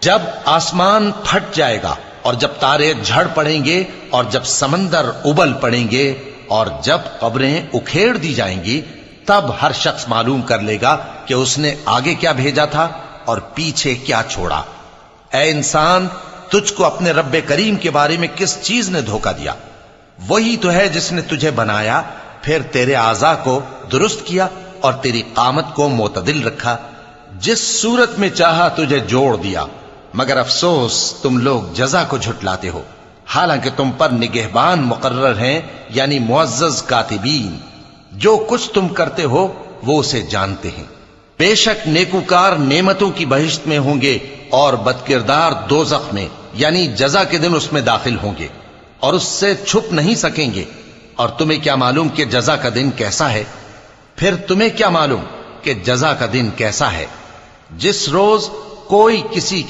جب آسمان پھٹ جائے گا اور جب تارے جھڑ پڑیں گے اور جب سمندر ابل پڑیں گے اور جب قبریں اکھیڑ دی جائیں گی، تب ہر شخص معلوم کر لے گا کہ اس نے آگے کیا بھیجا تھا اور پیچھے کیا چھوڑا۔ اے انسان، تجھ کو اپنے رب کریم کے بارے میں کس چیز نے دھوکہ دیا؟ وہی تو ہے جس نے تجھے بنایا، پھر تیرے اعضاء کو درست کیا اور تیری قامت کو معتدل رکھا، جس صورت میں چاہا تجھے جوڑ دیا۔ مگر افسوس تم لوگ جزا کو جھٹلاتے ہو، حالانکہ تم پر نگہبان مقرر ہیں، یعنی معزز کاتبین۔ جو کچھ تم کرتے ہو وہ اسے جانتے ہیں۔ بے شک نیکوکار نعمتوں کی بہشت میں ہوں گے اور بدکردار دوزخ میں، یعنی جزا کے دن اس میں داخل ہوں گے اور اس سے چھپ نہیں سکیں گے۔ اور تمہیں کیا معلوم کہ جزا کا دن کیسا ہے؟ پھر تمہیں کیا معلوم کہ جزا کا دن کیسا ہے؟ جس روز کوئی کسی کے